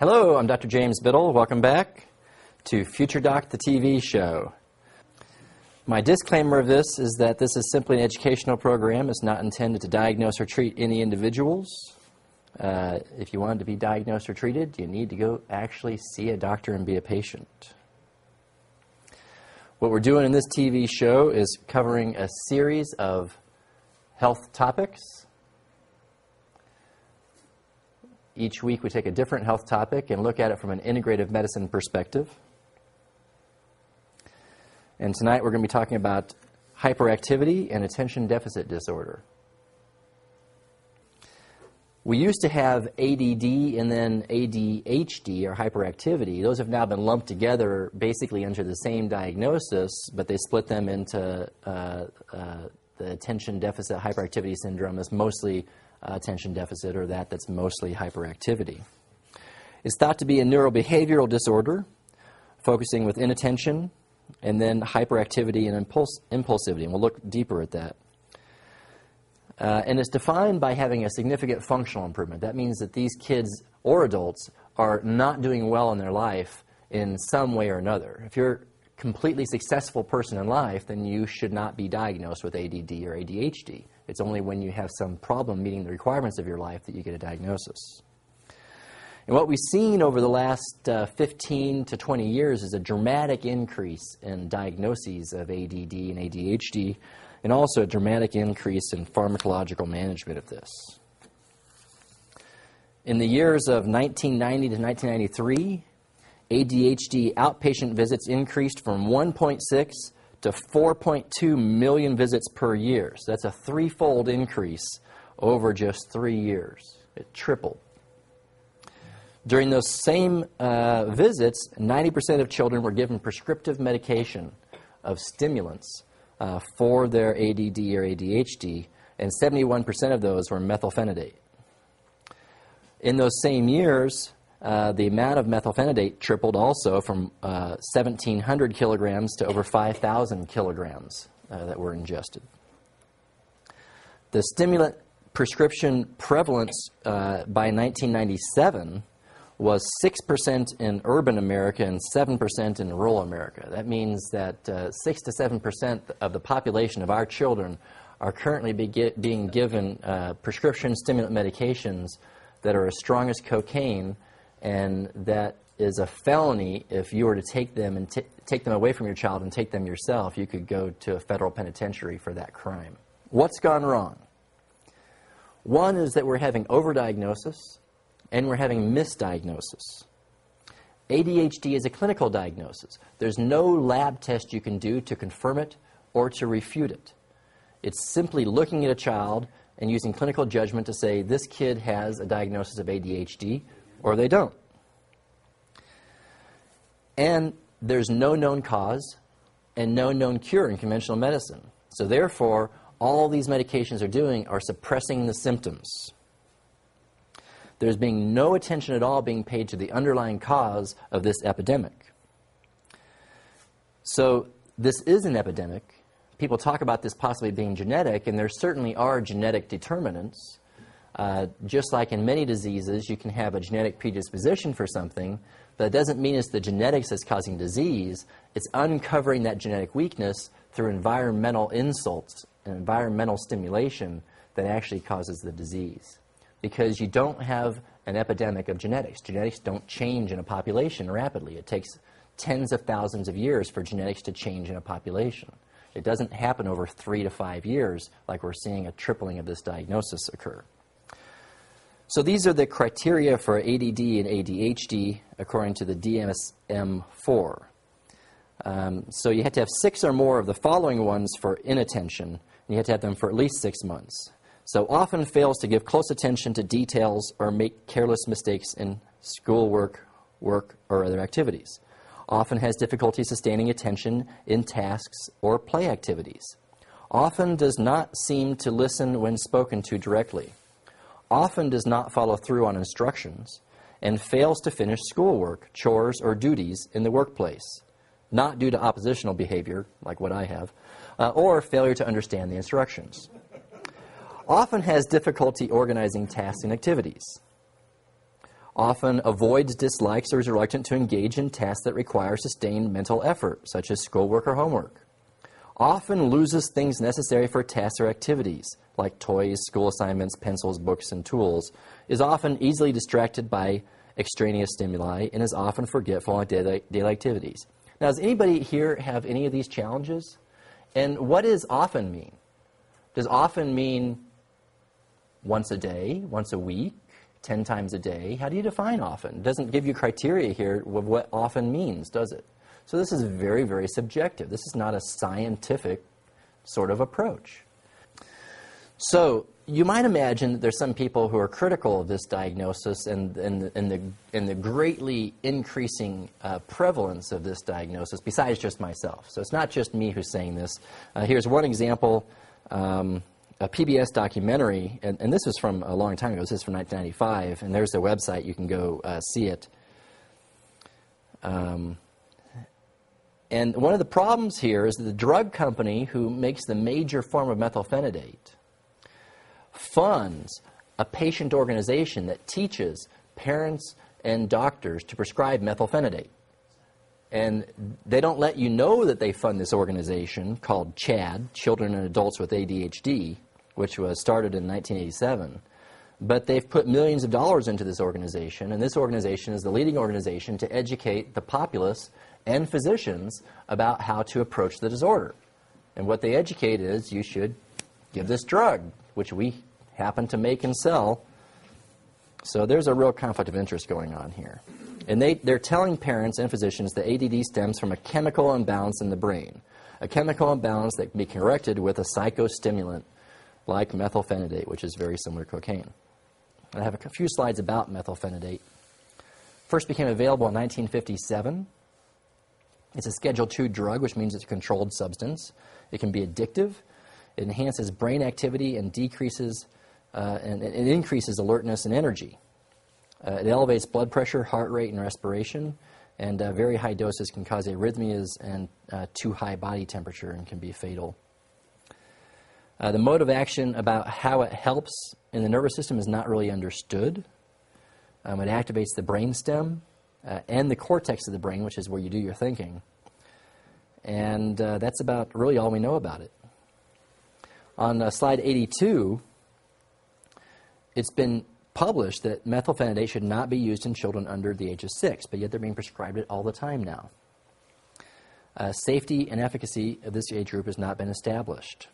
Hello, I'm Dr. James Biddle. Welcome back to Future Doc, the TV show. My disclaimer of this is that this is simply an educational program. It's not intended to diagnose or treat any individuals. If you want to be diagnosed or treated, you need to go actually see a doctor and be a patient. What we're doing in this TV show is covering a series of health topics. Each week we take a different health topic and look at it from an integrative medicine perspective. And tonight we're going to be talking about hyperactivity and attention deficit disorder. We used to have ADD and then ADHD, or hyperactivity. Those have now been lumped together basically under the same diagnosis, but they split them into the attention deficit hyperactivity syndrome as mostly attention deficit, or that's mostly hyperactivity. It's thought to be a neurobehavioral disorder, focusing with inattention, and then hyperactivity and impulsivity, and we'll look deeper at that. And it's defined by having a significant functional improvement. That means that these kids or adults are not doing well in their life in some way or another. If you're a completely successful person in life, then you should not be diagnosed with ADD or ADHD. It's only when you have some problem meeting the requirements of your life that you get a diagnosis. And what we've seen over the last 15 to 20 years is a dramatic increase in diagnoses of ADD and ADHD, and also a dramatic increase in pharmacological management of this. In the years of 1990 to 1993, ADHD outpatient visits increased from 1.6 to 4.2 million visits per year. So that's a threefold increase over just 3 years. It tripled. During those same visits, 90% of children were given prescriptive medication of stimulants for their ADD or ADHD, and 71% of those were methylphenidate. In those same years, the amount of methylphenidate tripled also from 1,700 kilograms to over 5,000 kilograms that were ingested. The stimulant prescription prevalence by 1997 was 6% in urban America and 7% in rural America. That means that 6 to 7% of the population of our children are currently being given prescription stimulant medications that are as strong as cocaine, and that is a felony. If you were to take them and take them away from your child and take them yourself, you could go to a federal penitentiary for that crime. What's gone wrong? One is that we're having overdiagnosis and we're having misdiagnosis. ADHD is a clinical diagnosis. There's no lab test you can do to confirm it or to refute it. It's simply looking at a child and using clinical judgment to say this kid has a diagnosis of ADHD or they don't. And there's no known cause and no known cure in conventional medicine. So therefore, all these medications are doing are suppressing the symptoms. There's being no attention at all being paid to the underlying cause of this epidemic. So this is an epidemic. People talk about this possibly being genetic, and there certainly are genetic determinants. Just like in many diseases, you can have a genetic predisposition for something, but it doesn't mean it's the genetics that's causing disease. It's uncovering that genetic weakness through environmental insults and environmental stimulation that actually causes the disease. Because you don't have an epidemic of genetics. Genetics don't change in a population rapidly. It takes tens of thousands of years for genetics to change in a population. It doesn't happen over 3 to 5 years like we're seeing a tripling of this diagnosis occur. So these are the criteria for ADD and ADHD according to the DSM-4. So you have to have 6 or more of the following ones for inattention, and you have to have them for at least 6 months. So often fails to give close attention to details or make careless mistakes in schoolwork, work, or other activities. Often has difficulty sustaining attention in tasks or play activities. Often does not seem to listen when spoken to directly. Often does not follow through on instructions, and fails to finish schoolwork, chores, or duties in the workplace, not due to oppositional behavior, like what I have, or failure to understand the instructions. Often has difficulty organizing tasks and activities. often avoids, dislikes, or is reluctant to engage in tasks that require sustained mental effort, such as schoolwork or homework. Often loses things necessary for tasks or activities, like toys, school assignments, pencils, books, and tools, is often easily distracted by extraneous stimuli, and is often forgetful on daily activities. Now, does anybody here have any of these challenges? And what does often mean? Does often mean once a day, once a week, 10 times a day? How do you define often? It doesn't give you criteria here of what often means, does it? So this is very, very subjective. This is not a scientific sort of approach. So you might imagine that there's some people who are critical of this diagnosis and the greatly increasing prevalence of this diagnosis, besides just myself. So it's not just me who's saying this. Here's one example, a PBS documentary, and this was from a long time ago. This is from 1995, and there's their website. You can go see it. And one of the problems here is that the drug company who makes the major form of methylphenidate funds a patient organization that teaches parents and doctors to prescribe methylphenidate. And they don't let you know that they fund this organization called CHAD, Children and Adults with ADHD, which was started in 1987. But they've put millions of dollars into this organization, and this organization is the leading organization to educate the populace and physicians about how to approach the disorder. And what they educate is you should give this drug, which we happen to make and sell. So there's a real conflict of interest going on here. And they're telling parents and physicians that ADD stems from a chemical imbalance in the brain, a chemical imbalance that can be corrected with a psychostimulant like methylphenidate, which is very similar to cocaine. I have a few slides about methylphenidate. First became available in 1957. It's a Schedule II drug, which means it's a controlled substance. It can be addictive. It enhances brain activity and decreases and it increases alertness and energy. It elevates blood pressure, heart rate, and respiration. And very high doses can cause arrhythmias and too high body temperature and can be fatal. The mode of action about how it helps in the nervous system is not really understood. It activates the brainstem and the cortex of the brain, which is where you do your thinking. And that's about really all we know about it. On slide 82, it's been published that methylphenidate should not be used in children under the age of 6, but yet they're being prescribed it all the time now. Safety and efficacy of this age group has not been established.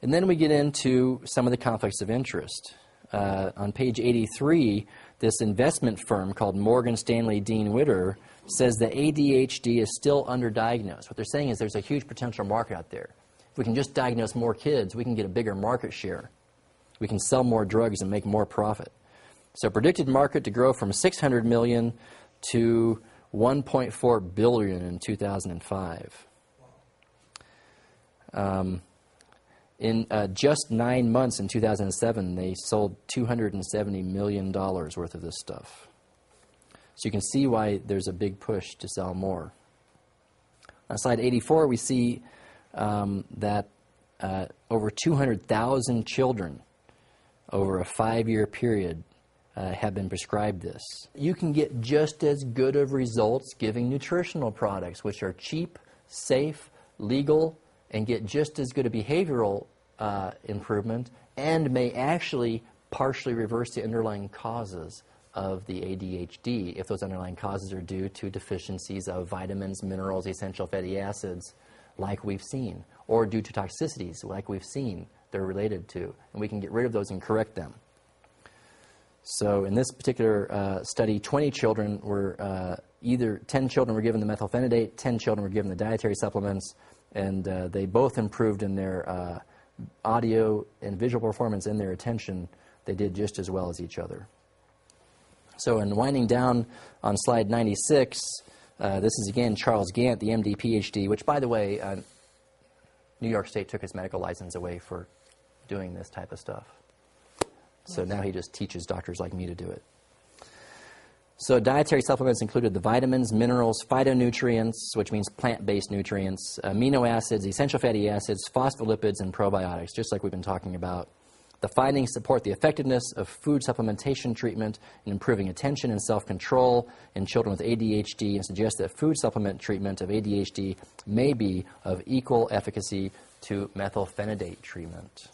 And then we get into some of the conflicts of interest. On page 83, this investment firm called Morgan Stanley Dean Witter says that ADHD is still underdiagnosed. What they're saying is there's a huge potential market out there. If we can just diagnose more kids, we can get a bigger market share. We can sell more drugs and make more profit. So predicted market to grow from 600 million to 1.4 billion in 2005. In just 9 months in 2007, they sold $270 million worth of this stuff. So you can see why there's a big push to sell more. On slide 84, we see that over 200,000 children over a 5-year period have been prescribed this. You can get just as good of results giving nutritional products, which are cheap, safe, legal, and get just as good a behavioral improvement and may actually partially reverse the underlying causes of the ADHD if those underlying causes are due to deficiencies of vitamins, minerals, essential fatty acids like we've seen, or due to toxicities like we've seen they're related to, and we can get rid of those and correct them. So in this particular study, 20 children were either 10 children were given the methylphenidate, 10 children were given the dietary supplements, and they both improved in their audio and visual performance and their attention. They did just as well as each other. So in winding down on slide 96, this is again Charles Gant, the MD, PhD, which, by the way, New York State took his medical license away for doing this type of stuff. So now he just teaches doctors like me to do it. So dietary supplements included the vitamins, minerals, phytonutrients, which means plant-based nutrients, amino acids, essential fatty acids, phospholipids, and probiotics, just like we've been talking about. The findings support the effectiveness of food supplementation treatment in improving attention and self-control in children with ADHD and suggest that food supplement treatment of ADHD may be of equal efficacy to methylphenidate treatment.